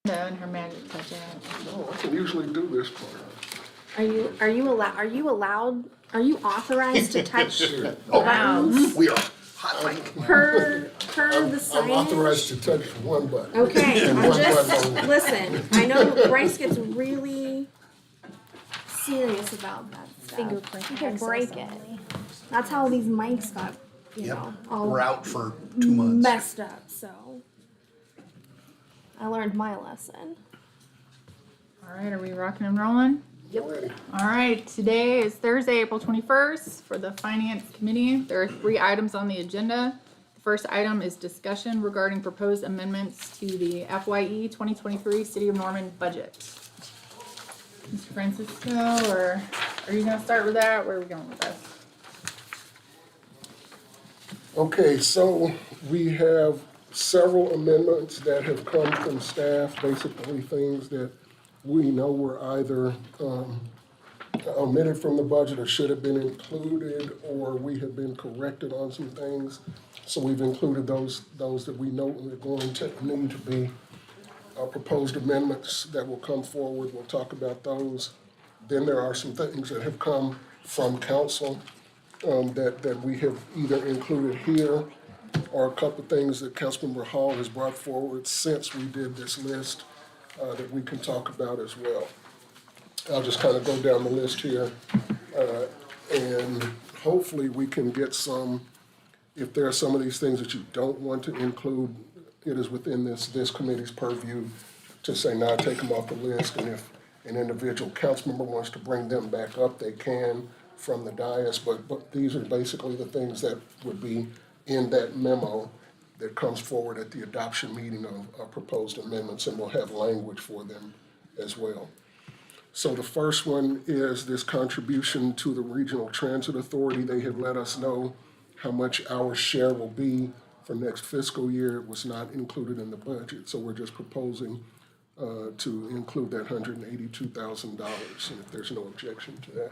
and her magic touch in it. Oh, I can usually do this part. Are you authorized to touch Wow. buttons We are hot mic. per the I'm signage? authorized to touch one button. Okay, And I'm one just, button only. listen, I know Bryce gets really serious about that stuff. Fingerprint You could access break it. only. That's how these mics got, you Yep, know, all we're out for 2 months. messed up, so. I learned my lesson. All right, are we rocking and rolling? Ready. All right, today is Thursday, April 21st for the Finance Committee. There are 3 items on the agenda. The first item is discussion regarding proposed amendments to the FYE 2023 City of Norman budget. Mr. Francisco, or are you gonna start with that? Where are we going with this? Okay, so we have several amendments that have come from staff, basically things that we know were either omitted from the budget or should have been included, or we have been corrected on some things. So we've included those that we know are going to need to be proposed amendments that will come forward. We'll talk about those. Then there are some things that have come from council that we have either included here, or a couple of things that Councilmember Hall has brought forward since we did this list that we can talk about as well. I'll just kind of go down the list here, and hopefully we can get some, if there are some of these things that you don't want to include, it is within this committee's purview to say, now take them off the list, and if an individual council member wants to bring them back up, they can from the dais, but these are basically the things that would be in that memo that comes forward at the adoption meeting of proposed amendments, and we'll have language for them as well. So the first one is this contribution to the Regional Transit Authority. They have let us know how much our share will be for next fiscal year. It was not included in the budget, so we're just proposing to include that $182,000, and if there's no objection to that.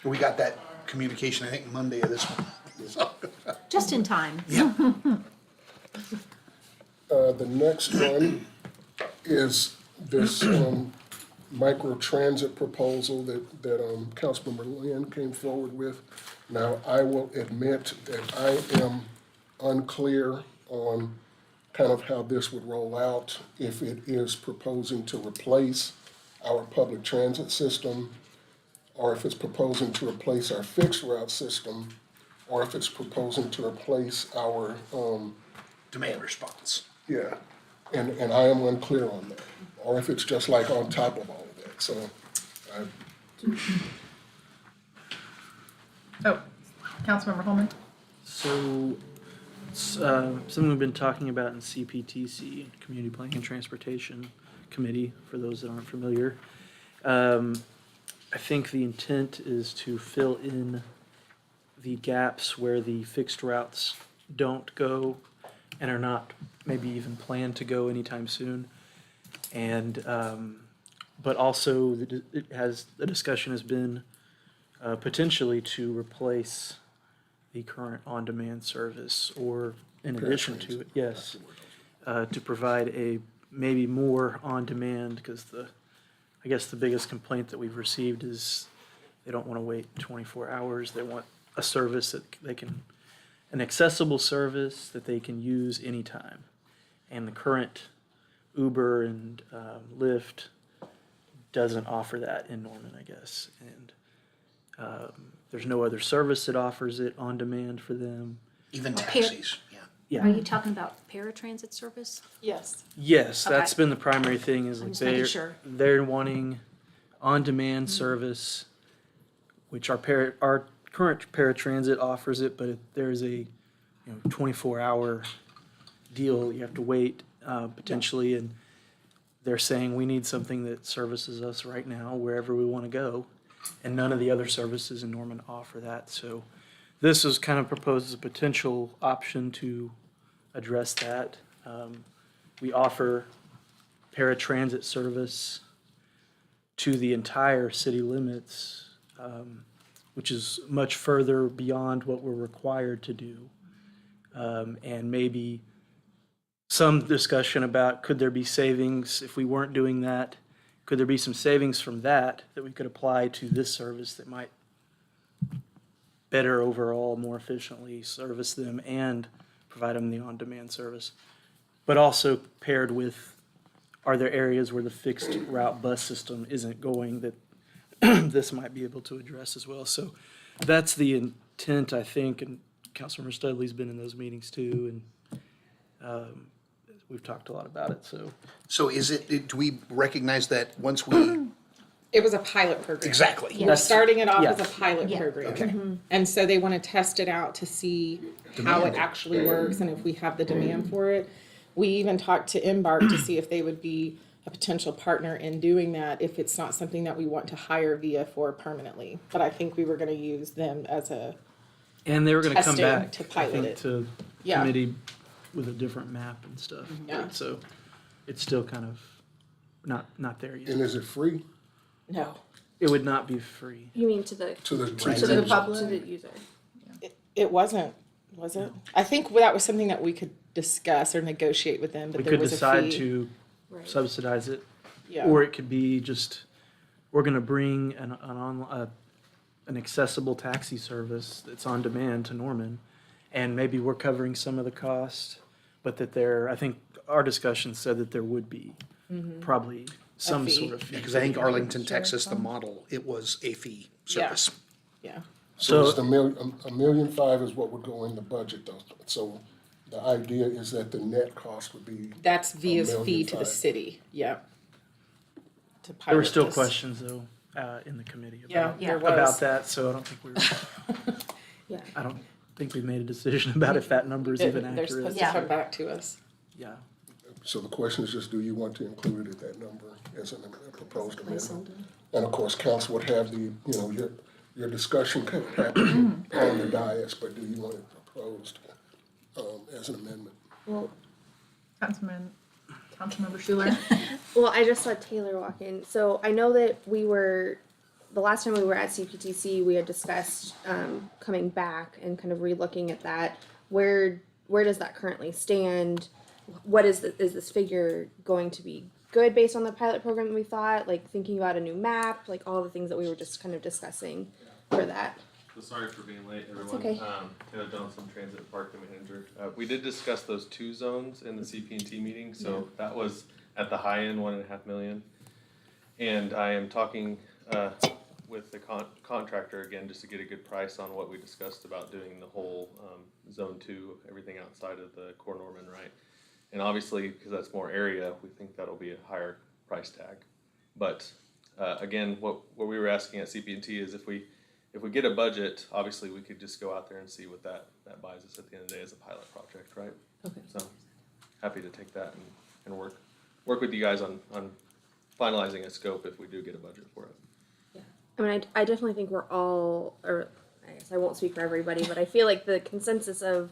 We got that communication, I think, Monday of this one. So, Just in time. yeah, The next one is this micro transit proposal that Councilmember Lynn came forward with. Now, I will admit that I am unclear on kind of how this would roll out, if it is proposing to replace our public transit system, or if it's proposing to replace our fixed route system, or if it's proposing to replace our, demand response. yeah, and I am unclear on that, or if it's just like on top of all of that, so. Oh, Councilmember Holman? So, something we've been talking about in CPTC, Community Planning and Transportation Committee, for those that aren't familiar. I think the intent is to fill in the gaps where the fixed routes don't go and are not maybe even planned to go anytime soon. And, but also the discussion has been potentially to replace the current on-demand service, or in addition to it, yes, to provide a maybe more on-demand, because I guess the biggest complaint that we've received is they don't want to wait 24 hours. They want a service that they can, an accessible service that they can use anytime. And the current Uber and Lyft doesn't offer that in Norman, I guess. And there's no other service that offers it on demand for them. Even Okay. taxis, yeah. Yeah. Are you talking about paratransit service? Yes. Yes, that's Okay. been the primary thing, is I'm like just making sure. they're wanting on-demand service, which our current paratransit offers it, but there's a 24-hour deal. You have to wait potentially, and they're saying we need something that services us right now wherever we want to go, and none of the other services in Norman offer that. So this is kind of proposed as a potential option to address that. We offer paratransit service to the entire city limits, which is much further beyond what we're required to do. And maybe some discussion about could there be savings if we weren't doing that? Could there be some savings from that we could apply to this service that might better overall, more efficiently service them and provide them the on-demand service? But also paired with, are there areas where the fixed route bus system isn't going that this might be able to address as well? So that's the intent, I think, and Councilmember Studley's been in those meetings too, and we've talked a lot about it, so. So do we recognize that once we, It was a pilot program. exactly. We're starting it off Yeah. as a pilot Yeah. program. Okay. And so they want to test it out to see how it actually works and if we have the demand for it. We even talked to Embark to see if they would be a potential partner in doing that if it's not something that we want to hire VIA for permanently. But I think we were going to use them as a, And they were gonna come Testing back, to I pilot think, it. to Yeah. committee with a different map and stuff. Yeah. So it's still kind of not there And yet. is it free no. It would not be free. You mean to the to the? To the public. to the user? It wasn't, was it? I think that was something that we could discuss or negotiate with them, We but there could was a decide fee. to Right. subsidize it, Yeah. or it could be just, we're gonna bring an accessible taxi service that's on demand to Norman, and maybe we're covering some of the cost, but that I think our discussion said that there would be probably some fee. sort of fee. Because I think Arlington, Texas, the model, it was a fee service. Yeah. So it's So, the $1.5 million is what would go in the budget though. So the idea is that the net cost would be, That's Via's $1.5 fee million. to the city, yeah. To there were pilot still this. questions though, in the committee Yeah, about, there was. about that, so I don't think Yeah. I don't think we've made a decision about if that number is even They're accurate. supposed to Yeah. come back to us. Yeah. so the question is just, do you want to include it at that number as a proposed amendment? And of course, council would have your discussion could happen on the dais, but do you want it proposed, as an amendment? Well, Councilmember Schuler. well, I just saw Taylor walk in. So I know that the last time we were at CPTC, we had discussed coming back and kind of relooking at that. Where does that currently stand? What is this figure going to be good based on the pilot program that we thought? Like thinking about a new map, like all the things that we were just kind of discussing for that. So sorry for being late, everyone. okay. Taylor Johnson, Transit Parking Manager. We did discuss those two zones in the CP&T meeting, so that was at the high end, 1.5 million. And I am talking with the contractor again, just to get a good price on what we discussed about doing the whole zone 2, everything outside of the core Norman, right? And obviously, because that's more area, we think that'll be a higher price tag. But again, what we were asking at CP&T is if we get a budget, obviously we could just go out there and see what that buys us at the end of the day as a pilot project, right? Okay. So happy to take that and work with you guys on finalizing a scope if we do get a budget for it. I mean, I definitely think we're all, or I guess I won't speak for everybody, but I feel like the consensus of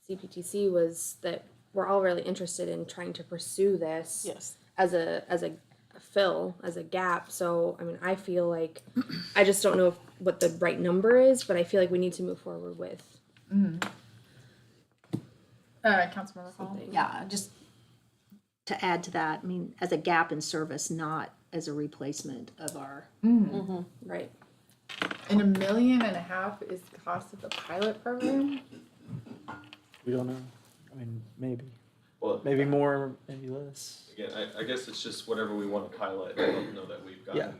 CPTC was that we're all really interested in trying to pursue this Yes. as a fill, as a gap. So, I mean, I feel like, I just don't know what the right number is, but I feel like we need to move forward with Councilmember Hall. something. Yeah, just to add to that, I mean, as a gap in service, not as a replacement of our, Right. And $1.5 million is the cost of the pilot program? We don't know. I mean, maybe. Well, Maybe more, maybe less. again, I guess it's just whatever we want to pilot. I don't know that we've gotten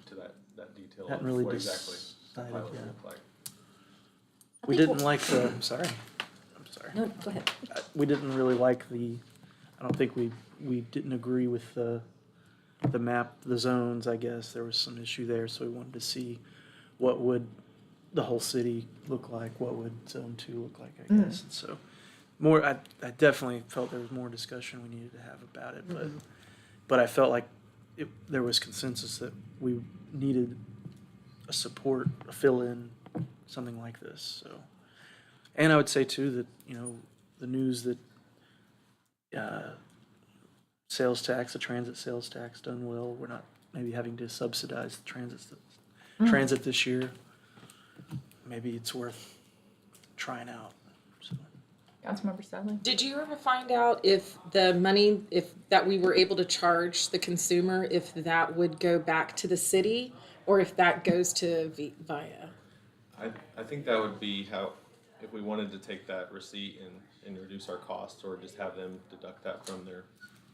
to that detail Hadn't of really what exactly the decided, pilot yeah. would look like. We didn't like the, I'm sorry. no, go ahead. We didn't really like I don't think we didn't agree with the map, the zones, I guess. There was some issue there, so we wanted to see what would the whole city look like, what would zone 2 look like, I guess. And so I definitely felt there was more discussion we needed to have about it, but I felt like there was consensus that we needed a support, a fill-in, something like this, so. And I would say too that, the news that sales tax, the transit sales tax done well, we're not maybe having to subsidize the transit this year. Maybe it's worth trying out, so. Councilmember Sadler? Did you ever find out if the money, if that we were able to charge the consumer, if that would go back to the city or if that goes to VIA? I think that would be how, if we wanted to take that receipt and reduce our costs, or just have them deduct that from their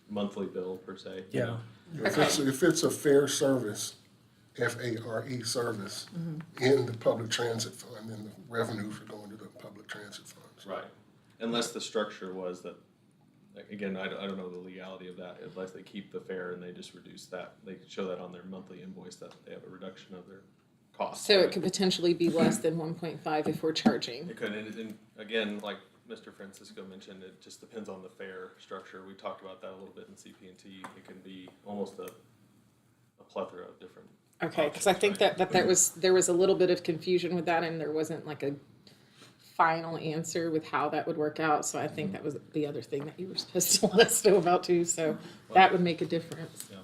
monthly bill per se. you know. If it's a fair service, FARE service, in the public transit fund, then the revenues are going to the public transit funds. Right, unless the structure was that, like, again, I don't know the legality of that, unless they keep the fare and they just reduce that, they could show that on their monthly invoice that they have a reduction of their costs. So it could potentially be less than 1.5 if we're charging. It could, and again, like Mr. Francisco mentioned, it just depends on the fare structure. We talked about that a little bit in CP&T. It can be almost a plethora of different. Okay, because I think options, that there was a little bit of confusion with that, and there wasn't like a final answer with how that would work out. So I think that was the other thing that you were supposed to let us know about too. So that would make a difference. Yeah.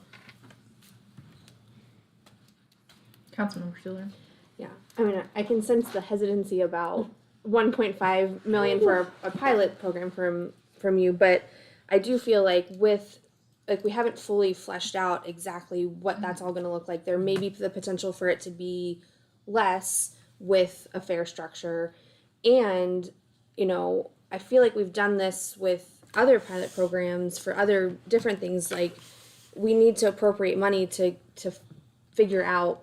Councilmember Schuler? Yeah, I mean, I can sense the hesitancy about 1.5 million for a pilot program from you, but I do feel like we haven't fully fleshed out exactly what that's all gonna look like. There may be the potential for it to be less with a fair structure. And, I feel like we've done this with other pilot programs for other different things. Like, we need to appropriate money to figure out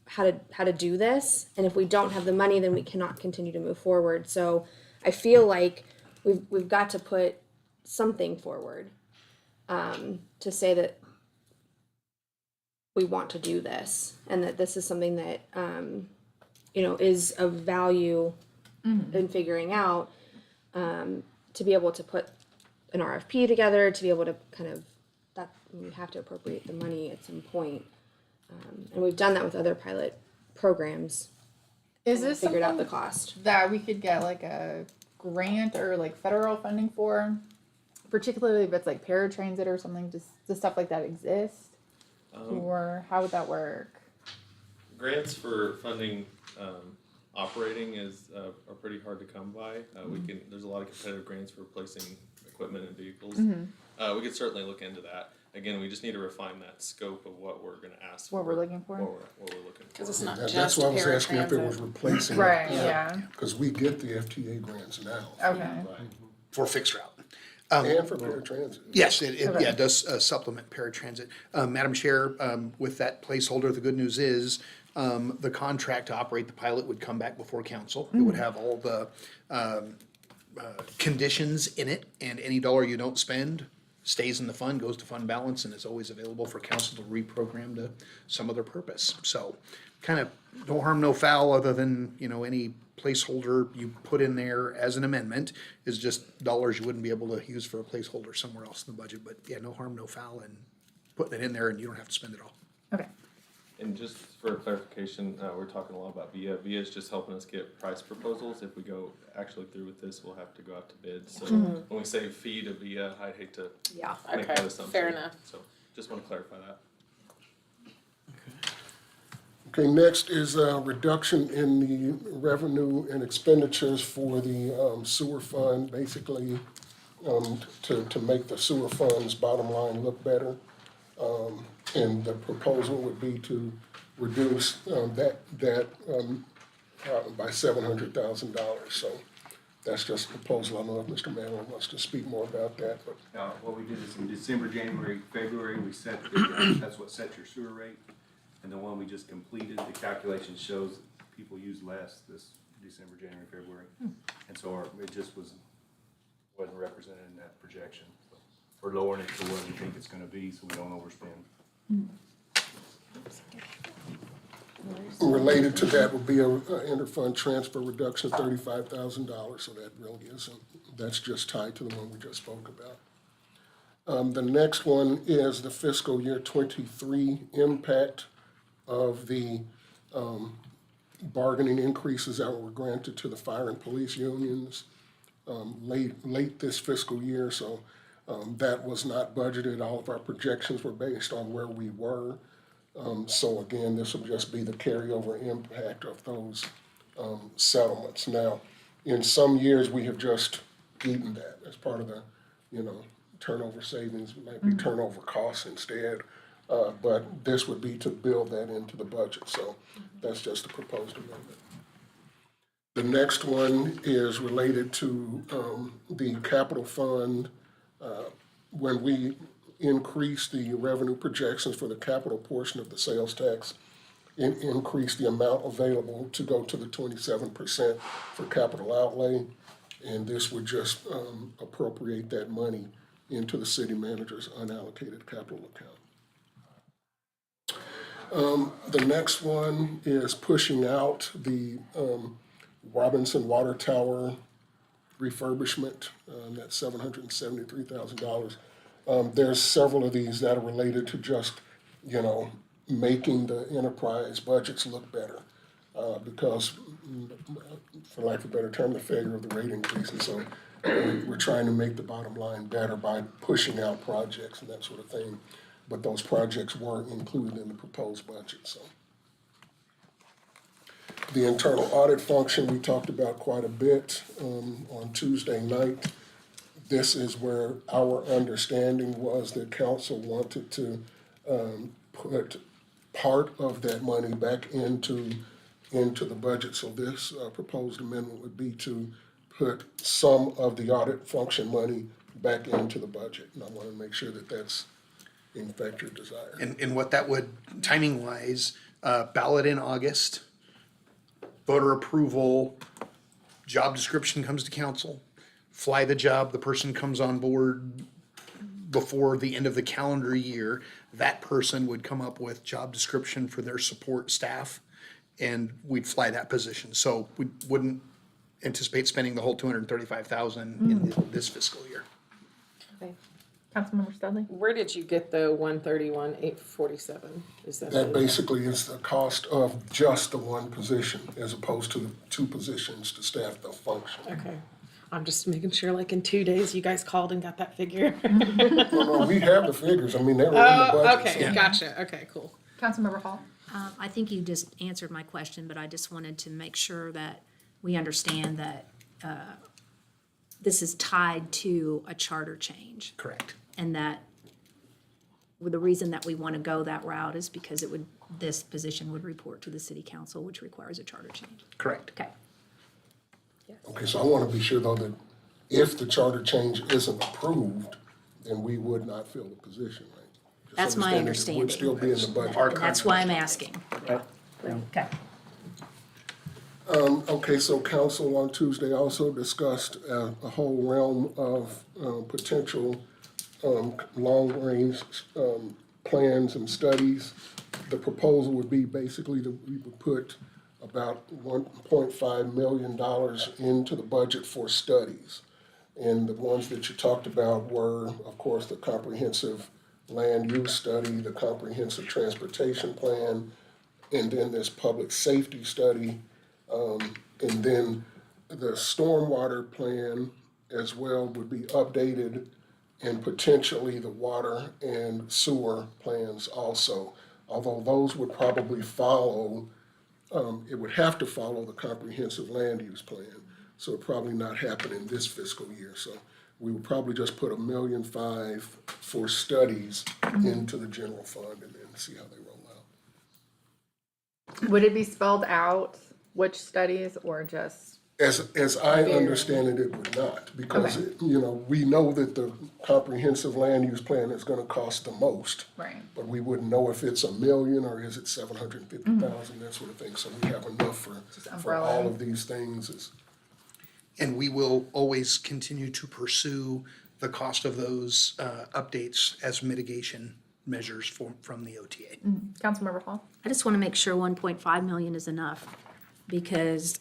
how to do this, and if we don't have the money, then we cannot continue to move forward. So I feel like we've got to put something forward to say that we want to do this, and that this is something that is of value in figuring out, to be able to put an RFP together, to be able to we have to appropriate the money at some point. And we've done that with other pilot programs. Is this Figured out the something cost. that we could get like a grant or like federal funding for? Particularly if it's like paratransit or something, does stuff like that exist? Or how would that work? Grants for funding operating are pretty hard to come by. There's a lot of competitive grants for replacing equipment and vehicles. We could certainly look into that. Again, we just need to refine that scope of what we're gonna ask for. What we're looking for? What we're looking for. Because it's not That's just why I was asking if it was paratransit. replacing. Right, yeah. Because we get the FTA grants now, Okay. For fixed route. and for paratransit. Yes, it Okay. does supplement paratransit. Madam Chair, with that placeholder, the good news is, the contract to operate the pilot would come back before council. It would have all the conditions in it, and any dollar you don't spend stays in the fund, goes to fund balance, and is always available for council to reprogram to some other purpose. So kind of no harm, no foul, other than, any placeholder you put in there as an amendment is just dollars you wouldn't be able to use for a placeholder somewhere else in the budget. But yeah, no harm, no foul, and putting it in there and you don't have to spend it all. Okay. And just for clarification, we're talking a lot about VIA. VIA is just helping us get price proposals. If we go actually through with this, we'll have to go out to bid. So when we say fee to VIA, I'd hate to Yeah. make Okay, that assumption. fair enough. So just want to clarify that. Okay, next is a reduction in the revenue and expenditures for the sewer fund, basically, to make the sewer fund's bottom line look better. And the proposal would be to reduce that by $700,000. So that's just a proposal. I don't know if Mr. Manley wants to speak more about that, but What we did is in December, January, February, we set, that's what sets your sewer rate. And the one we just completed, the calculation shows people use less this December, January, February. And so it just wasn't represented in that projection. So we're lowering it to what we think it's gonna be, so we don't overspend. related to that would be a interfund transfer reduction of $35,000. So that really isn't, that's just tied to the one we just spoke about. The next one is the fiscal year '23 impact of the bargaining increases that were granted to the fire and police unions late this fiscal year. So that was not budgeted. All of our projections were based on where we were. So again, this will just be the carryover impact of those settlements. Now, in some years, we have just eating that as part of the, turnover savings, might be turnover costs instead. But this would be to build that into the budget, so that's just a proposed amendment. The next one is related to the capital fund. When we increase the revenue projections for the capital portion of the sales tax, increase the amount available to go to the 27% for capital outlay. And this would just appropriate that money into the city manager's unallocated capital account. The next one is pushing out the Robinson Water Tower refurbishment, that's $773,000. There's several of these that are related to just, making the enterprise budgets look better. Because, for lack of a better term, the failure of the rate increases. So we're trying to make the bottom line better by pushing out projects and that sort of thing. But those projects were included in the proposed budget, so. The internal audit function, we talked about quite a bit on Tuesday night. This is where our understanding was that council wanted to put part of that money back into the budget. So this proposed amendment would be to put some of the audit function money back into the budget. And I want to make sure that that's in fact your desire. And what that would, timing wise, ballot in August, voter approval, job description comes to council, fly the job, the person comes on board before the end of the calendar year. That person would come up with job description for their support staff, and we'd fly that position. So we wouldn't anticipate spending the whole $235,000 in this fiscal year. Okay. Councilmember Studley? Where did you get the 131,847? Is that? That basically is the cost of just the one position as opposed to the two positions to staff the function. Okay. I'm just making sure, like, in 2 days, you guys called and got that figure. No, we have the figures. I mean, they were in the budget. Okay, so- gotcha. Okay, cool. Councilmember Hall? I think you just answered my question, but I just wanted to make sure that we understand that this is tied to a charter change. Correct. And that the reason that we want to go that route is because this position would report to the city council, which requires a charter change. Correct. Okay. Okay, so I want to be sure though that if the charter change isn't approved, then we would not fill the position, right? Just That's my understand that it would still be in the budget. And that's why I'm asking. Okay. Okay, so council on Tuesday also discussed a whole realm of potential long-range plans and studies. The proposal would be basically that we would put about $1.5 million into the budget for studies. And the ones that you talked about were, of course, the comprehensive land use study, the comprehensive transportation plan, and then this public safety study, and then the stormwater plan as well would be updated, and potentially the water and sewer plans also. Although those would probably follow, it would have to follow the comprehensive land use plan. So it'd probably not happen in this fiscal year. So we would probably just put $1.5 million for studies into the general fund and then see how they roll out. Would it be spelled out which studies or just? As I understand it, it would not, because, we know that the comprehensive land use plan is gonna cost the most. Right. But we wouldn't know if it's $1 million or is it 750,000, that sort of thing. So we have enough for umbrella. all of these things. And we will always continue to pursue the cost of those updates as mitigation measures from the OTA. Councilmember Hall? I just want to make sure 1.5 million is enough, because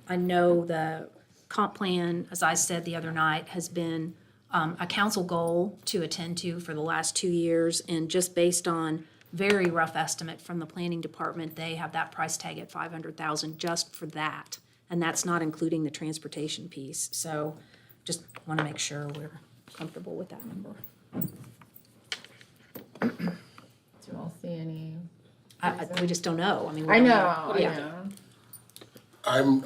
I know the comp plan, as I said the other night, has been a council goal to attend to for the last 2 years, and just based on very rough estimate from the planning department, they have that price tag at 500,000 just for that, and that's not including the transportation piece. So just want to make sure we're comfortable with that number. Do you all see any? We just don't know. I mean, we I don't know, I Yeah. know. I'm.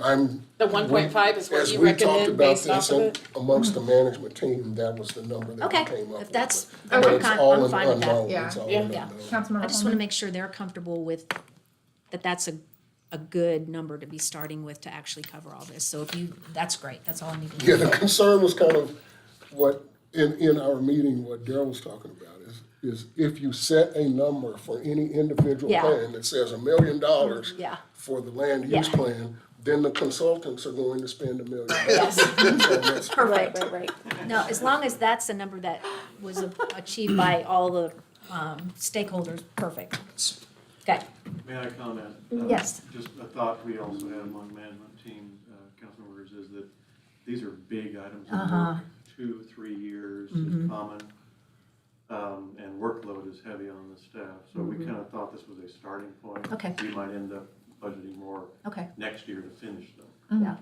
The 1.5 is what as you we talked recommend about based this off of it? amongst the management team, that was the number that Okay, we came up if with. that's, But then it's all I'm an fine with that. unknown. Yeah. It's all Yeah. an Yeah. unknown. Councilmember I just want to Holman? make sure they're comfortable with, that that's a good number to be starting with to actually cover all this. So if you, that's great, that's all I need to Yeah, know. the concern was kind of what, in our meeting, what Daryl was talking about is if you set a number for any individual Yeah. plan that says $1 million Yeah. for the land use Yeah. plan, then the consultants are going to spend $1 million. Yes, So that's- perfect. Right. No, as long as that's the number that was achieved by all the stakeholders, perfect. Okay, May I comment? Yes. Just a thought we also had among management team, council members, is that these are big items of work, 2-3 years is common. And workload is heavy on the staff, so we kind of thought this was a starting point. Okay. We might end up budgeting more okay, next year to finish them. yeah.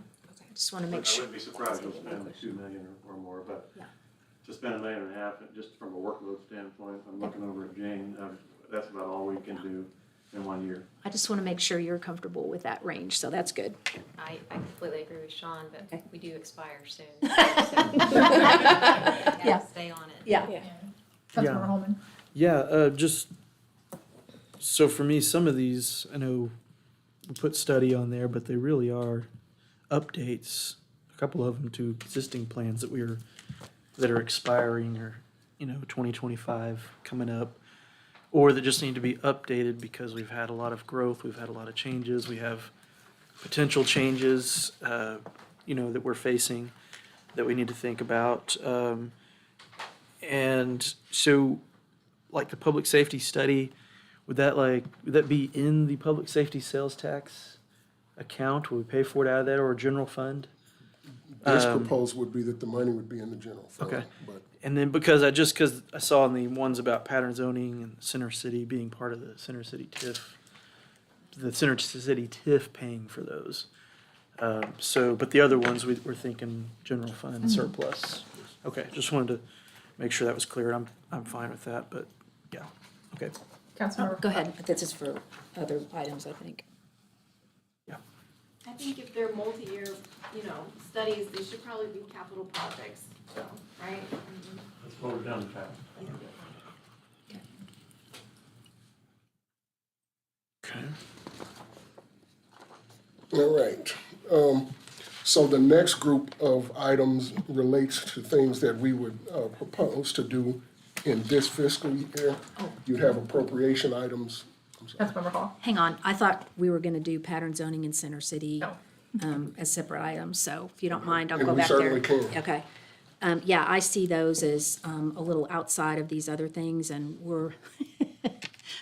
Just want to But make I sure. wouldn't be surprised if we spend 2 million or more, but Yeah. to spend $1.5 million, just from a workload standpoint, I'm looking over at Jane, that's about all we can do in 1 year. I just want to make sure you're comfortable with that range, so that's good. I completely agree with Sean, but Okay. we do expire soon. Yeah. Yeah. Stay on it. Yeah. Councilmember Holman? Yeah, just, so for me, some of these, I know we put study on there, but they really are updates, a couple of them to existing plans that are expiring or, 2025 coming up, or that just need to be updated because we've had a lot of growth, we've had a lot of changes, we have potential changes, that we're facing that we need to think about. And so, like the public safety study, would that be in the public safety sales tax account? Would we pay for it out of that or a general fund? This proposal would be that the money would be in the general fund. Okay. But And then because I saw in the ones about pattern zoning and Center City being part of the Center City TIF, paying for those. But the other ones we're thinking general fund surplus. Okay, just wanted to make sure that was clear. I'm fine with that, but yeah, okay. Councilmember? Go ahead, this is for other items, I think. I think if they're multi-year, studies, they should probably be capital projects, so, right? Let's vote it down the path. Okay. All right. So the next group of items relates to things that we would propose to do in this fiscal year. You have appropriation items. Councilmember Hall? Hang on, I thought we were gonna do pattern zoning in Center City No. as separate items, so if you don't mind, I'll And go we back there. certainly can. Okay. Yeah, I see those as a little outside of these other things, and we're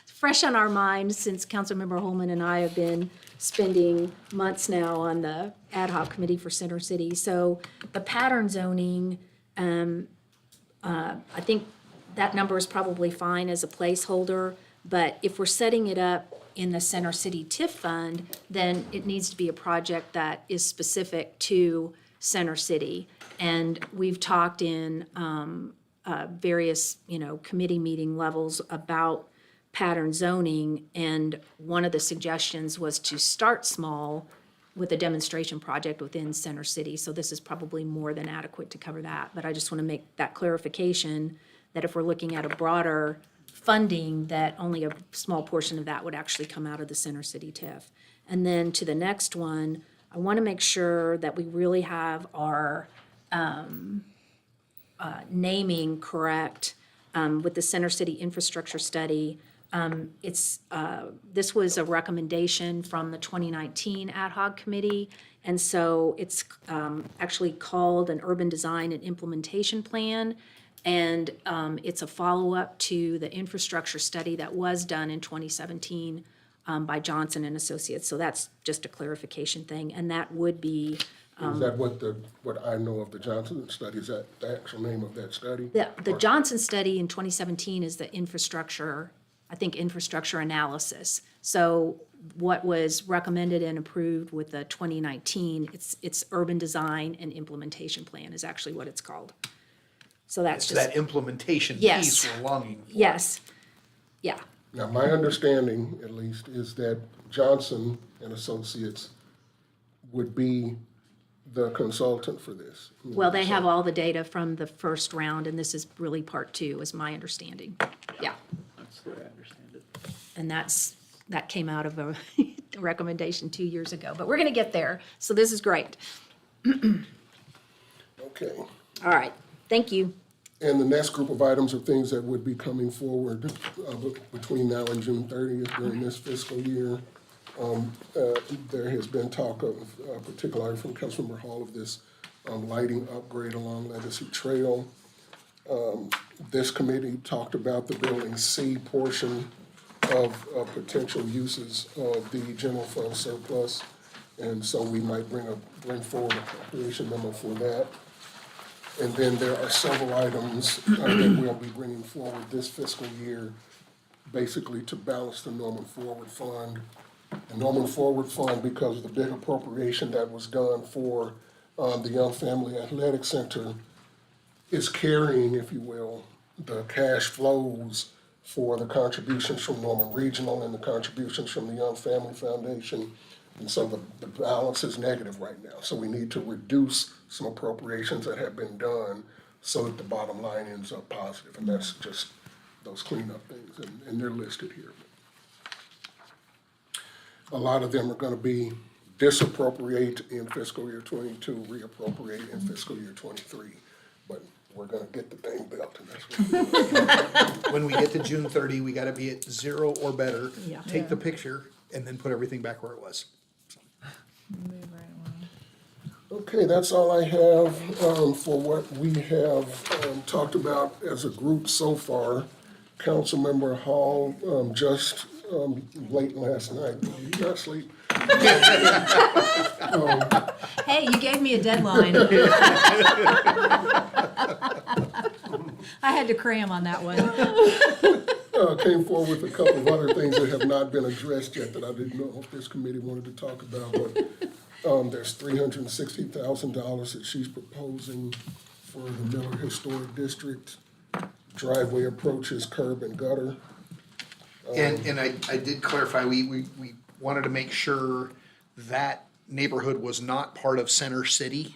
fresh on our minds since Councilmember Holman and I have been spending months now on the ad hoc committee for Center City. So the pattern zoning, I think that number is probably fine as a placeholder, but if we're setting it up in the Center City TIF fund, then it needs to be a project that is specific to Center City. And we've talked in various, committee meeting levels about pattern zoning, and one of the suggestions was to start small with a demonstration project within Center City. So this is probably more than adequate to cover that, but I just want to make that clarification that if we're looking at a broader funding, that only a small portion of that would actually come out of the Center City TIF. And then to the next one, I want to make sure that we really have our naming correct with the Center City Infrastructure Study. This was a recommendation from the 2019 Ad hoc Committee, and so it's actually called an Urban Design and Implementation Plan, and it's a follow-up to the infrastructure study that was done in 2017 by Johnson and Associates. So that's just a clarification thing, and that would be Is that what I know of the Johnson study? Is that the actual name of that study? the Johnson study in 2017 is the infrastructure analysis. So what was recommended and approved with the 2019, it's Urban Design and Implementation Plan is actually what it's called. So that's It's just, that implementation Yes. piece we're longing for. yes, yeah, Now, my understanding, at least, is that Johnson and Associates would be the consultant for this. Well, they have all the data from the first round, and this is really part two, is my understanding. Yeah, That's the way I understand it. and that came out of a recommendation 2 years ago, but we're gonna get there, so this is great. Okay. All right, thank you. And the next group of items are things that would be coming forward between now and June 30th during this fiscal year. There has been talk of, particularly from Councilmember Hall, of this lighting upgrade along Legacy Trail. This committee talked about the Building C portion of potential uses of the general fund surplus. And so we might bring forward a appropriation memo for that. And then there are several items that we'll be bringing forward this fiscal year, basically to balance the Norman Forward Fund. The Norman Forward Fund, because of the big appropriation that was done for the Young Family Athletic Center, is carrying, if you will, the cash flows for the contributions from Norman Regional and the contributions from the Young Family Foundation. And so the balance is negative right now. So we need to reduce some appropriations that have been done so that the bottom line ends up positive. And that's just those cleanup things, and they're listed here. A lot of them are gonna be disappropriate in fiscal year 22, reappropriate in fiscal year 23. But we're gonna get the thing built, and that's what we're doing. When we get to June 30, we gotta be at 0 or better. Yeah. Take the picture and then put everything back where it was. Okay, that's all I have for what we have talked about as a group so far. Councilmember Hall, just late last night, you got sleep? Hey, you gave me a deadline. I had to cram on that one. Came forward with a couple of other things that have not been addressed yet that I didn't know if this committee wanted to talk about, but there's $360,000 that she's proposing for the Miller Historic District. Driveway approaches, curb and gutter. And I did clarify, we wanted to make sure that neighborhood was not part of Center City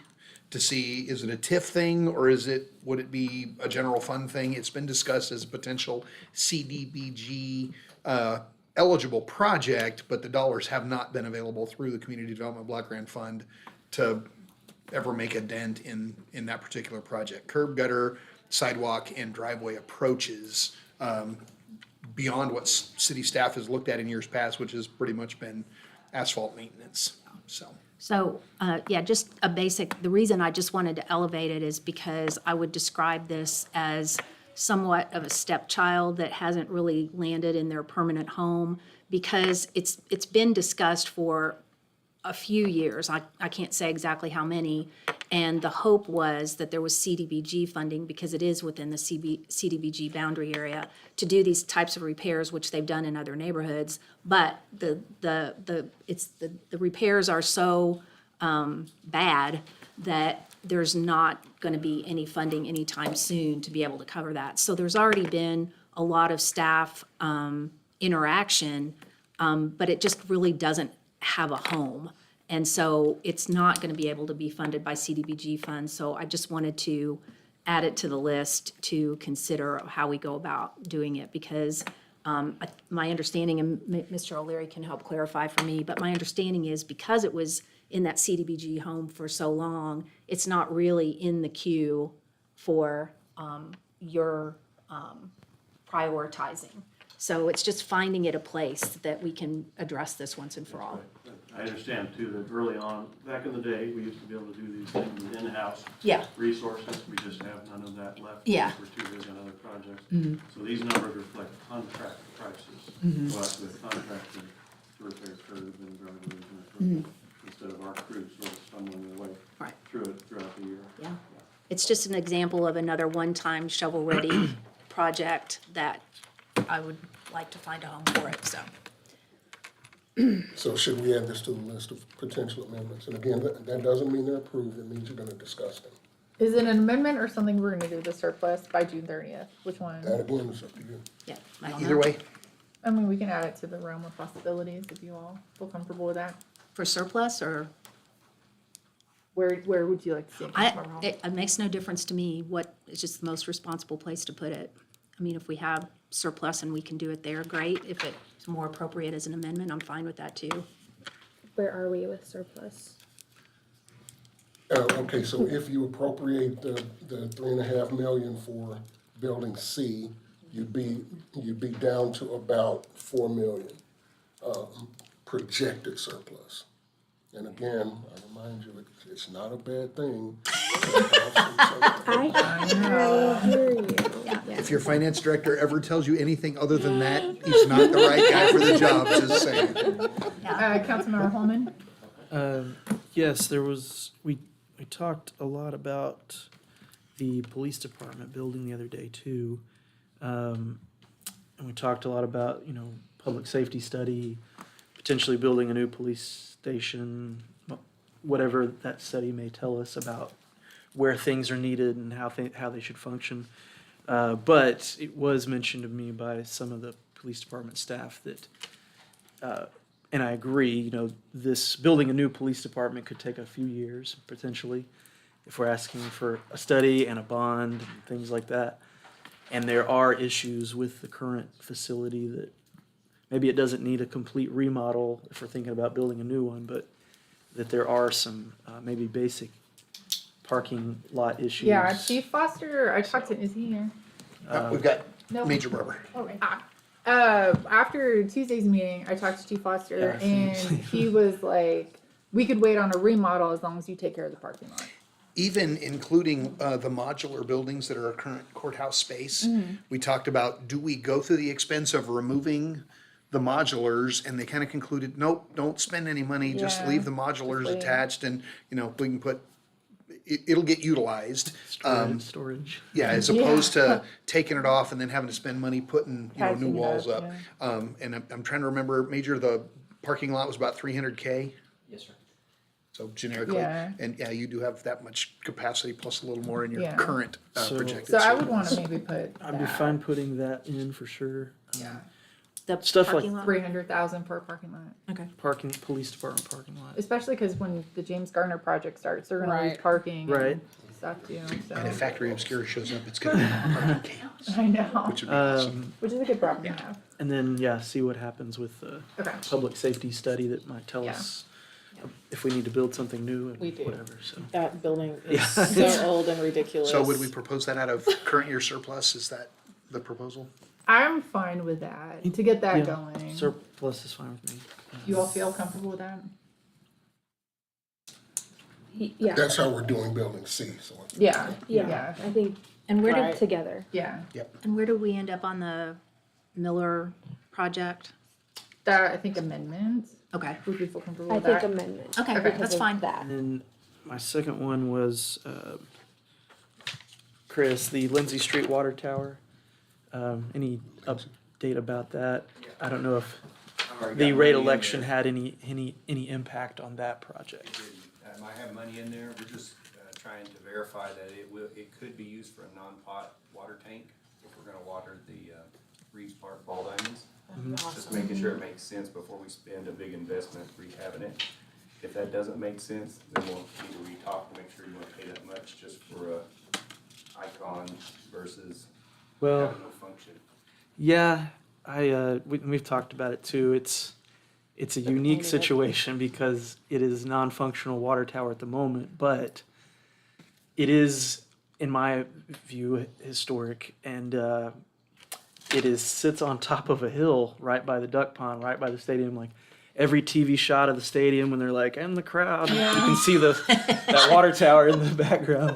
to see, is it a TIF thing or would it be a general fund thing? It's been discussed as a potential CDBG eligible project, but the dollars have not been available through the Community Development Block Grant Fund to ever make a dent in that particular project. Curb, gutter, sidewalk, and driveway approaches, beyond what city staff has looked at in years past, which has pretty much been asphalt maintenance, so. So, yeah, just a basic, the reason I just wanted to elevate it is because I would describe this as somewhat of a stepchild that hasn't really landed in their permanent home, because it's been discussed for a few years. I can't say exactly how many, and the hope was that there was CDBG funding, because it is within the CDBG boundary area, to do these types of repairs, which they've done in other neighborhoods. But the repairs are so bad that there's not going to be any funding anytime soon to be able to cover that. So there's already been a lot of staff interaction, but it just really doesn't have a home. And so it's not going to be able to be funded by CDBG funds. So I just wanted to add it to the list to consider how we go about doing it, because my understanding, and Mr. O'Leary can help clarify for me, but my understanding is because it was in that CDBG home for so long, it's not really in the queue for your prioritizing. So it's just finding it a place that we can address this once and for all. I understand too that early on, back in the day, we used to be able to do these things with in-house Yeah. resources. We just have none of that left. Yeah. We're too busy on other projects. So these numbers reflect contract prices. So that's with contractors to repair curbs and driveways and instead of our crew sort of stumbling their way Right. through it throughout the year. Yeah. It's just an example of another one-time shovel-ready project that I would like to find a home for it, so. So should we add this to the list of potential amendments? And again, that doesn't mean they're approved, it means you're gonna discuss them. Is it an amendment or something we're gonna do the surplus by June 30th? Which one? That again is up to you. Yeah. I don't Either know. way, I mean, we can add it to the realm of possibilities if you all feel comfortable with that. For surplus or, Where would you like to see it? Councilmember Hall? It makes no difference to me what is just the most responsible place to put it. I mean, if we have surplus and we can do it there, great. If it's more appropriate as an amendment, I'm fine with that too. Where are we with surplus? Okay, so if you appropriate the 3.5 million for building C, you'd be down to about 4 million, projected surplus. And again, I remind you, it's not a bad thing. I hear you. If your finance director ever tells you anything other than that, he's not the right guy for the job, just saying. Councilmember Holman? Yes, we talked a lot about the police department building the other day too. And we talked a lot about, public safety study, potentially building a new police station, whatever that study may tell us about where things are needed and how they should function. But it was mentioned to me by some of the police department staff that, and I agree, this building a new police department could take a few years potentially if we're asking for a study and a bond and things like that. And there are issues with the current facility that maybe it doesn't need a complete remodel if we're thinking about building a new one, but that there are some maybe basic parking lot issues. Yeah, Chief Foster, I talked to, is he here? We've got No. Major Barber. Okay. After Tuesday's meeting, I talked to Chief Foster, Yeah, and he was like, we could wait on a remodel as long as you take care of the parking lot. Even including the modular buildings that are our current courthouse space, we talked about, do we go through the expense of removing the modulars? And they kind of concluded, nope, don't spend any money, just Yeah, leave the modulars just leave. attached, and, we can put, it'll get utilized. Storage. Yeah, as opposed to taking it off and then having to spend money putting, new Patching it walls up, up. And I'm trying to remember, Major, the parking lot was about 300K? Yes, sir. So generically, Yeah. and yeah, you do have that much capacity plus a little more in your Yeah. current So- projected. So I would surplus. want to maybe put I'd be fine putting that in for sure. Yeah, The Stuff like parking lot? 300,000 per parking lot. Okay. Police department parking lot. Especially because when the James Garner project starts, they're gonna lose Right. parking Right. and stuff too, so. And if Factory Obscura shows up, it's gonna be parking chaos, I know, which would be awesome. which is a good problem to have. And then, see what happens with the Okay. public safety study that might tell Yeah. us if we need to build something new We and do. whatever, so. That building Yeah. is so old and ridiculous. So would we propose that out of current year surplus? Is that the proposal? I'm fine with that, to get that Yeah. going. Surplus is fine with me. You all feel comfortable with that? Yeah, That's how we're doing building C, so. Yeah, yeah, I think And where Right. did, together. yeah. and where do we end up on the Miller project? That, I think amendments, Okay. would we feel comfortable I with think that? amendment. Okay, Okay. that's fine. That. And then my second one was, Chris, the Lindsay Street Water Tower. Any update about that? I don't know if the rate election had any impact on that project. I have money in there, we're just trying to verify that it could be used for a non-pot water tank if we're gonna water the Reeves Park ball diamonds. Just making sure it makes sense before we spend a big investment rehabbing it. If that doesn't make sense, then we'll need to re-talk to make sure you wanna pay that much just for a icon versus Well, having no function. yeah, we've talked about it too. It's a unique situation because it is non-functional water tower at the moment, but it is, in my view, historic, and it sits on top of a hill right by the duck pond, right by the stadium. Like every TV shot of the stadium when they're like, and the crowd, you can see that water tower in the background.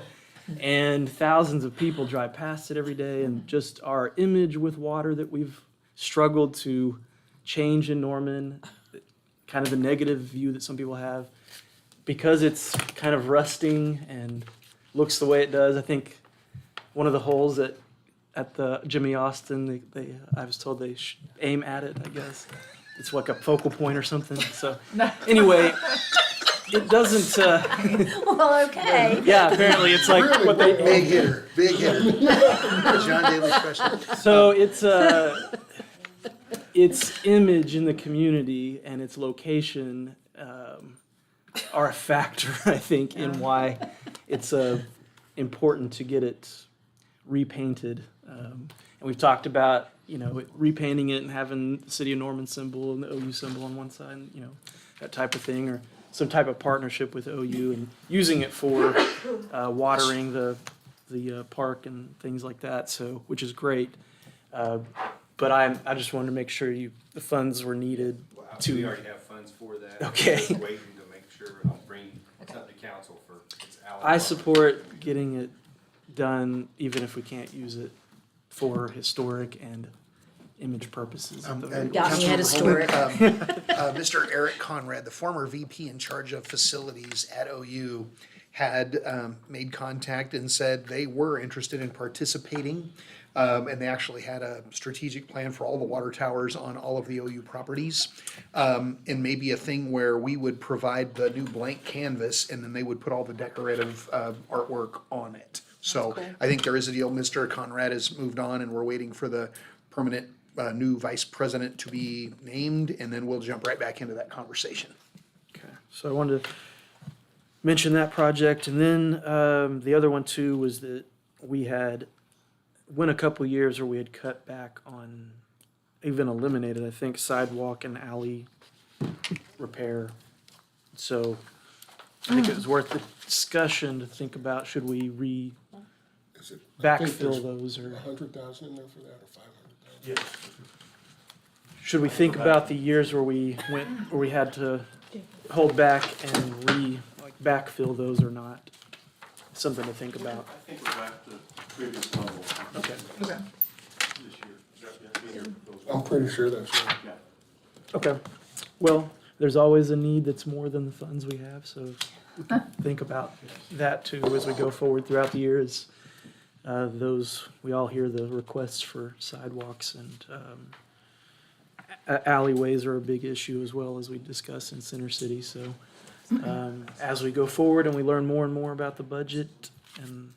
And thousands of people drive past it every day, and just our image with water that we've struggled to change in Norman, kind of the negative view that some people have, because it's kind of rusting and looks the way it does. I think one of the holes at the Jimmy Austin, I was told they aim at it, I guess. It's like a focal point or something. So anyway, it doesn't, Well, okay. yeah, apparently it's like what they Big hitter, big hitter. John Daly special. So its image in the community and its location are a factor, I think, in why it's important to get it repainted. And we've talked about, repainting it and having the City of Norman symbol and the OU symbol on one side, that type of thing, or some type of partnership with OU and using it for watering the park and things like that. So, which is great. But I just wanted to make sure the funds were needed to. We already have funds for that. Okay. We're just waiting to make sure it'll bring it up to council for its allocation. I support getting it done, even if we can't use it for historic and image purposes. And Got me at Councilmember historic. Holman, Mr. Eric Conrad, the former VP in charge of facilities at OU, had made contact and said they were interested in participating. And they actually had a strategic plan for all the water towers on all of the OU properties. And maybe a thing where we would provide the new blank canvas and then they would put all the decorative artwork on it. So I think there is a deal. Mr. Conrad has moved on and we're waiting for the permanent new vice president to be named, and then we'll jump right back into that conversation. Okay, so I wanted to mention that project, and then the other one too was that we had went a couple years where we had cut back on, even eliminated, I think, sidewalk and alley repair. So I think it was worth the discussion to think about, should we Is it? backfill those, or 100,000 in there for that, or 500,000? should we think about the years where we had to hold back and backfill those or not? Something to think about. I think we're back to previous level Okay. this year. I'm pretty sure that's right. Yeah. Okay. Well, there's always a need that's more than the funds we have, so we can think about that too as we go forward throughout the years. We all hear the requests for sidewalks, and alleyways are a big issue as well, as we discussed in Center City. So as we go forward and we learn more and more about the budget and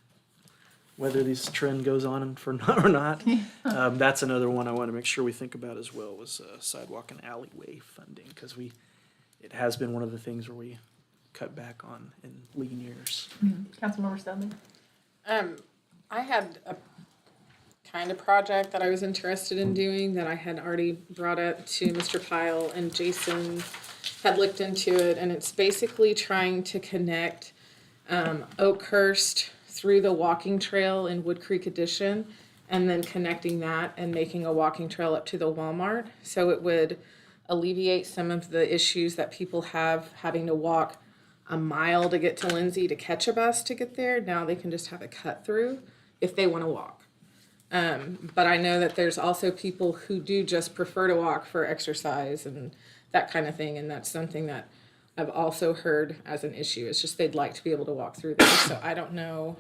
whether this trend goes on for not or not, that's another one I want to make sure we think about as well, was sidewalk and alleyway funding, because it has been one of the things where we cut back on in lean years. Councilmember Stanley? I had a kind of project that I was interested in doing that I had already brought up to Mr. Pyle, and Jason had looked into it, and it's basically trying to connect Oakhurst through the walking trail in Wood Creek Addition, and then connecting that and making a walking trail up to the Walmart. So it would alleviate some of the issues that people have having to walk a mile to get to Lindsay to catch a bus to get there. Now they can just have a cut through if they want to walk. But I know that there's also people who do just prefer to walk for exercise and that kind of thing, and that's something that I've also heard as an issue. It's just they'd like to be able to walk through there. So I don't know.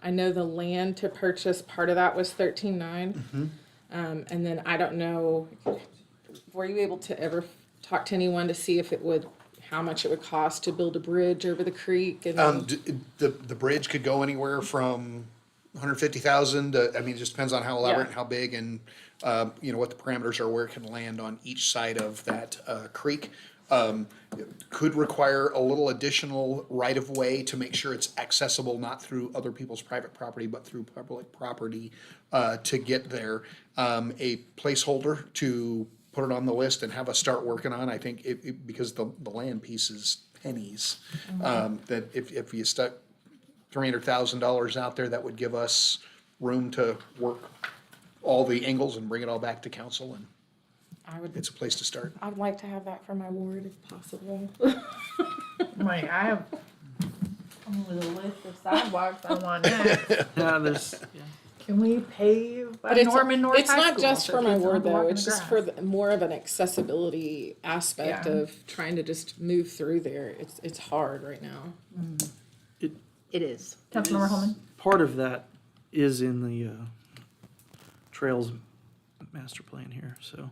I know the land to purchase, part of that was $13,900. And then I don't know, were you able to ever talk to anyone to see if how much it would cost to build a bridge over the creek? And The bridge could go anywhere from 150,000 to, it just depends on how elaborate and how big, and what the parameters are, where it can land on each side of that creek. Could require a little additional right-of-way to make sure it's accessible, not through other people's private property, but through public property to get there. A placeholder to put it on the list and have us start working on. I think because the land piece is pennies, that if you stuck $300,000 out there, that would give us room to work all the angles and bring it all back to council, and it's a place to start. I'd like to have that for my ward if possible. Like, I have only the list of sidewalks I want next. Can we pave But it's, Norman North it's High not School just so for my kids don't ward have to walk though, in it's the just grass? for more of an accessibility aspect Yeah. of trying to just move through there. It's hard right now. It is. Councilmember Holman? Part of that is in the Trails master plan here, so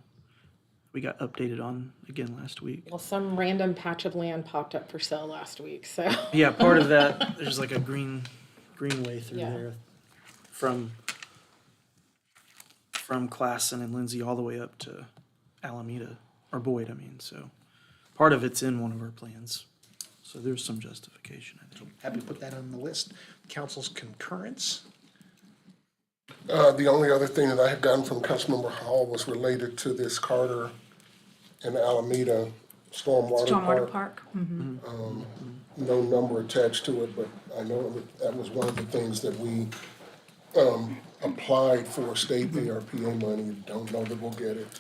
we got updated on again last week. Well, some random patch of land popped up for sale last week, so. Yeah, part of that, there's like a greenway through Yeah. there from Classen and Lindsay all the way up to Alameda, or Boyd, so part of it's in one of our plans. So there's some justification, I think. Happy to put that on the list. Council's concurrence. The only other thing that I had gotten from Councilmember Hall was related to this Carter and Alameda Stormwater Stormwater Park. Park. Mhm. No number attached to it, but I know that was one of the things that we applied for state ARPA money. Don't know that we'll get it.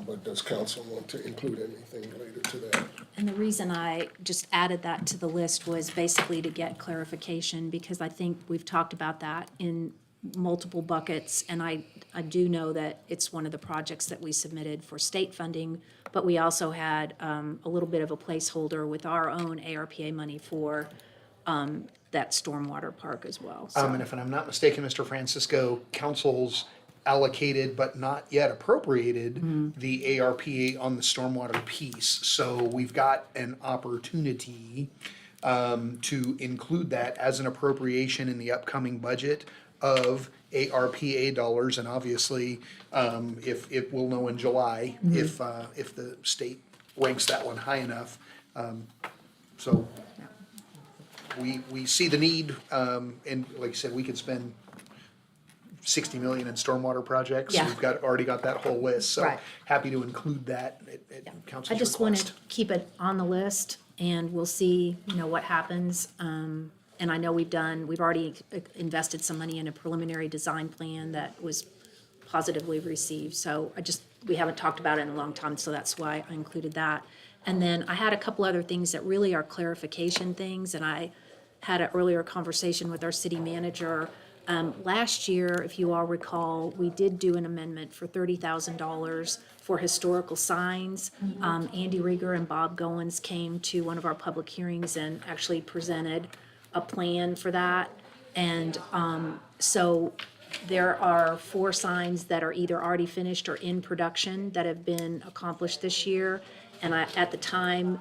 But does council want to include anything related to that? And the reason I just added that to the list was basically to get clarification, because I think we've talked about that in multiple buckets, and I do know that it's one of the projects that we submitted for state funding, but we also had a little bit of a placeholder with our own ARPA money for that stormwater park as well. So And if I'm not mistaken, Mr. Francisco, council's allocated but not yet appropriated the ARPA on the stormwater piece. So we've got an opportunity to include that as an appropriation in the upcoming budget of ARPA dollars. And obviously, if it will know in July, if the state ranks that one high enough. So we see the need, and like I said, we could spend 60 million in stormwater projects. Yeah. We've already got that whole list, so Right. happy to include that at I council's just want to request. keep it on the list, and we'll see, what happens. And I know we've already invested some money in a preliminary design plan that was positively received. So we haven't talked about it in a long time, so that's why I included that. And then I had a couple other things that really are clarification things, and I had an earlier conversation with our city manager. Last year, if you all recall, we did do an amendment for $30,000 for historical signs. Andy Rieger and Bob Goins came to one of our public hearings and actually presented a plan for that. And so there are 4 signs that are either already finished or in production that have been accomplished this year. And at the time,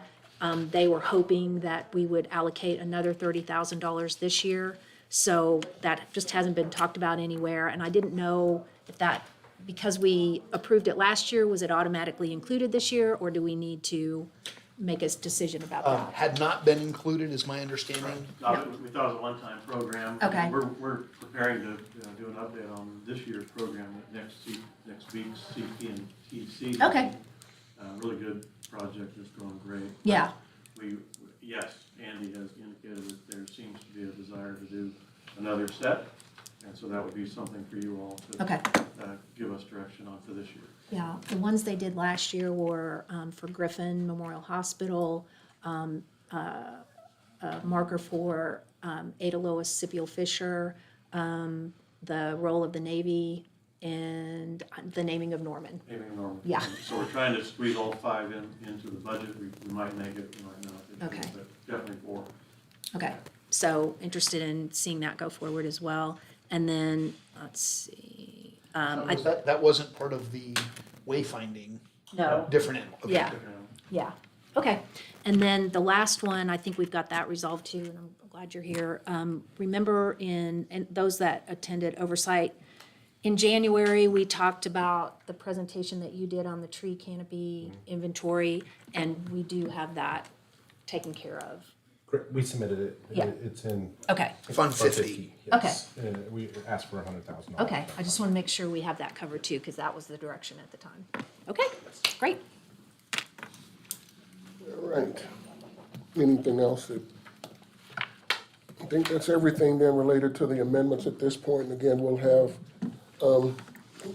they were hoping that we would allocate another $30,000 this year. So that just hasn't been talked about anywhere, and I didn't know if that, because we approved it last year, was it automatically included this year, or do we need to make a decision about that? Had not been included, is my understanding. We thought it was a one-time program. Okay. We're preparing to do an update on this year's program at next week's CP and TC. Okay. Really good project, it's going great. Yeah. Yes, Andy has indicated that there seems to be a desire to do another set, and so that would be something for you all to Okay. Give us direction on for this year. Yeah, the ones they did last year were for Griffin Memorial Hospital, a marker for Ada Lois Scipio Fisher, the role of the Navy, and the naming of Norman. Naming of Norman. Yeah. So we're trying to squeeze all 5 into the budget. We might make it, we might not. Okay. But definitely 4. Okay, so interested in seeing that go forward as well. And then, let's see. That wasn't part of the wayfinding. No. Different end. Okay. Yeah. Yeah, okay. And then the last one, I think we've got that resolved too, and I'm glad you're here. Remember and those that attended oversight, in January, we talked about the presentation that you did on the tree canopy inventory, and we do have that taken care of. We submitted it. Yeah. It's in. Okay, Fund 50. Yes. We asked for $100,000. okay. I just want to make sure we have that covered too, because that was the direction at the time. Okay, great. All right. Anything else I think that's everything then related to the amendments at this point. And again, we'll have an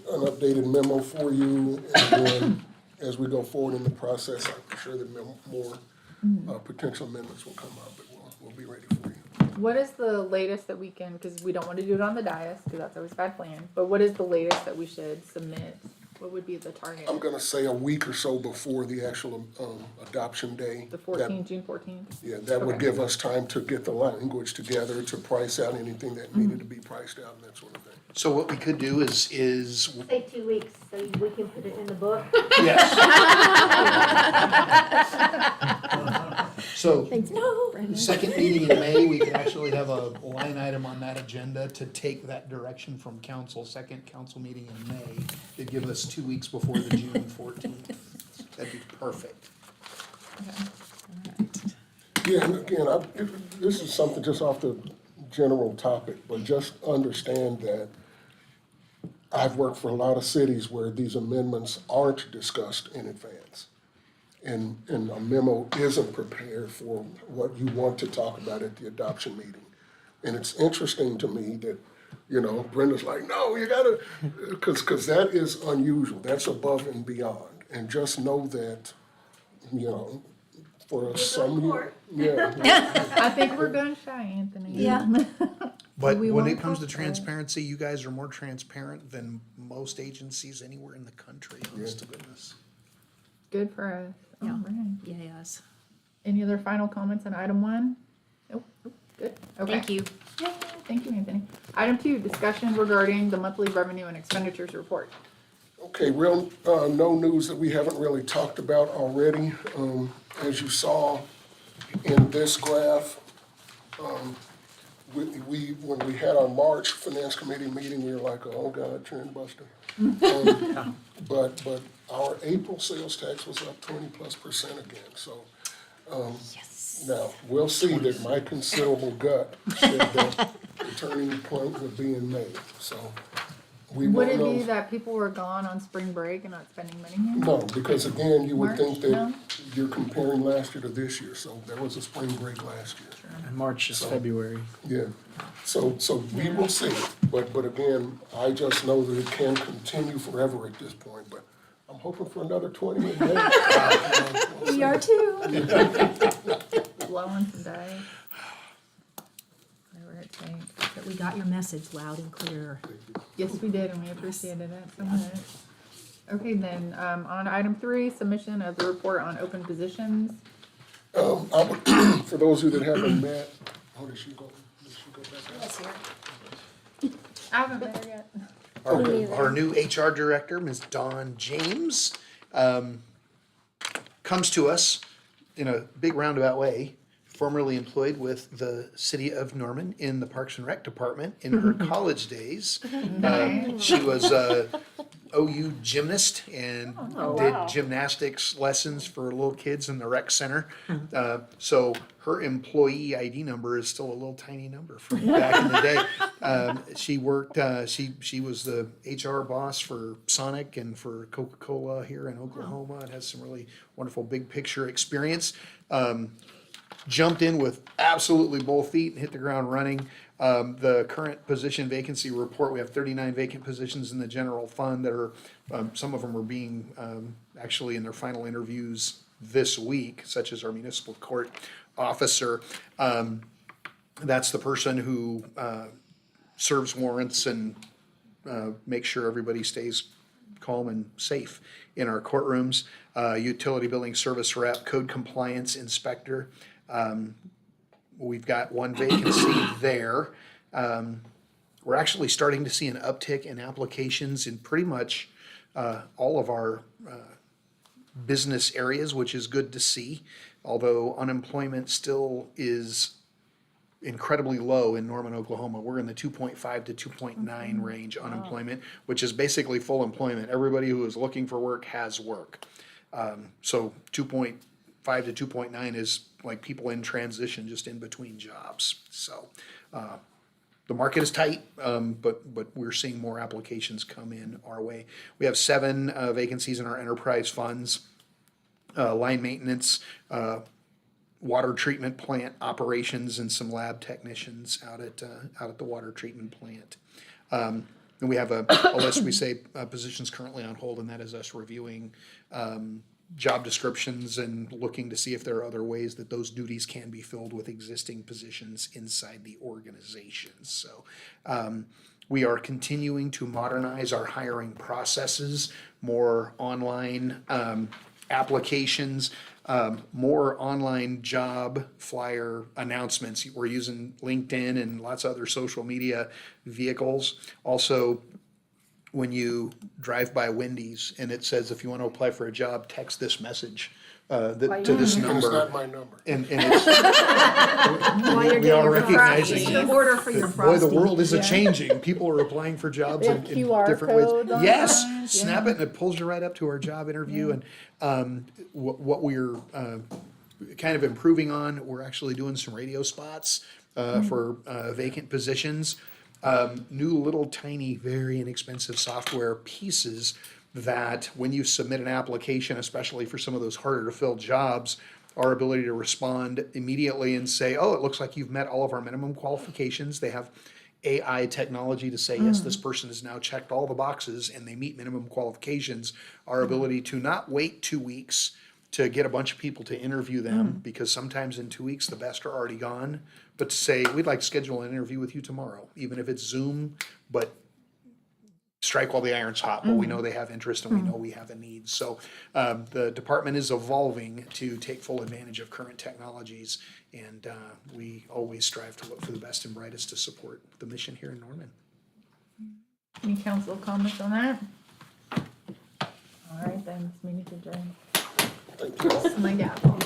updated memo for you. And then as we go forward in the process, I'm sure that more potential amendments will come up, but we'll be ready for you. What is the latest that we can, because we don't want to do it on the dais, because that's always a bad plan, but what is the latest that we should submit? What would be the target? I'm gonna say a week or so before the actual adoption day. The 14th, June 14th? Yeah, that would Okay. give us time to get the language together, to price out anything that needed to be priced out and that sort of thing. So what we could do is Say 2 weeks, so we can put it in the book. yes. So No. second meeting in May, we could actually have a line item on that agenda to take that direction from council. Second council meeting in May, it'd give us 2 weeks before the June 14th. That'd be perfect. Yeah, and again, this is something just off the general topic, but just understand that I've worked for a lot of cities where these amendments aren't discussed in advance. And a memo isn't prepared for what you want to talk about at the adoption meeting. And it's interesting to me that, you know, Brenda's like, no, you gotta, because that is unusual. That's above and beyond. And just know that, you know, for some, yeah. I think we're gonna shy, Anthony. Yeah. But we when won't it comes to talk about it. transparency, you guys are more transparent than most agencies anywhere in the country, honest to goodness. Good for us. All Yeah. right. Yes. Any other final comments on item 1? Nope. Good. Okay. Thank you. Yay, thank you, Anthony. Item 2, discussion regarding the monthly revenue and expenditures report. Okay, no news that we haven't really talked about already. As you saw in this graph, when we had our March Finance Committee meeting, we were like, oh God, trend buster. But our April sales tax was up 20+% again, so. Now, we'll see that my considerable gut said that the turning point would be in May, so we Would won't it know. be that people were gone on spring break and not spending money here? No, because again, you would March, think that no? you're comparing last year to this year, so there was a spring break last year. And March is So- February. Yeah, so we will see, but again, I just know that it can continue forever at this point, but I'm hoping for another 20 in May. We are too. Blowing some dice. Whatever it takes. But we got your message loud and clear. Yes, we did, and we appreciated it so much. Okay, then, on item 3, submission of the report on open positions. For those of you that haven't met, oh, did she go back? I haven't met her yet. Our new HR director, Ms. Dawn James, comes to us in a big roundabout way, formerly employed with the city of Norman in the Parks and Rec Department in her college days. She was a OU gymnast and did gymnastics lessons for little kids in the rec center. So her employee ID number is still a little tiny number from back in the day. She worked, she was the HR boss for Sonic and for Coca-Cola here in Oklahoma and has some really wonderful big picture experience. Jumped in with absolutely both feet and hit the ground running. The current position vacancy report, we have 39 vacant positions in the general fund that are, some of them are being actually in their final interviews this week, such as our municipal court officer. That's the person who serves warrants and makes sure everybody stays calm and safe in our courtrooms. Utility billing service rep, code compliance inspector. We've got one vacancy there. We're actually starting to see an uptick in applications in pretty much all of our business areas, which is good to see. Although unemployment still is incredibly low in Norman, Oklahoma. We're in the 2.5 to 2.9 range unemployment, which is basically full employment. Everybody who is looking for work has work. So 2.5 to 2.9 is like people in transition, just in between jobs. So the market is tight, but we're seeing more applications come in our way. We have 7 vacancies in our enterprise funds, line maintenance, water treatment plant operations, and some lab technicians out at the water treatment plant. And we have a list, we say positions currently on hold, and that is us reviewing job descriptions and looking to see if there are other ways that those duties can be filled with existing positions inside the organization. So we are continuing to modernize our hiring processes, more online applications, more online job flyer announcements. We're using LinkedIn and lots of other social media vehicles. Also, when you drive by Wendy's and it says, if you want to apply for a job, text this message to this And it's number. not my number. And it's, we are recognizing, Order for your boy, the frosty. world is a-changing. People are applying for jobs They in have QR different ways. codes on Yes, signs, snap yeah. it and it pulls you right up to our job interview. And what we're kind of improving on. We're actually doing some radio spots for vacant positions. New little tiny, very inexpensive software pieces that when you submit an application, especially for some of those harder to fill jobs, our ability to respond immediately and say, oh, it looks like you've met all of our minimum qualifications. They have AI technology to say, yes, this person has now checked all the boxes and they meet minimum qualifications. Our ability to not wait 2 weeks to get a bunch of people to interview them, because sometimes in 2 weeks, the best are already gone. But to say, we'd like to schedule an interview with you tomorrow, even if it's Zoom, but strike while the iron's hot, but we know they have interest and we know we have a need. So the department is evolving to take full advantage of current technologies, and we always strive to look for the best and brightest to support the mission here in Norman. Any council comments on that? All right, then, this meeting's adjourned. Thank you. My gavel.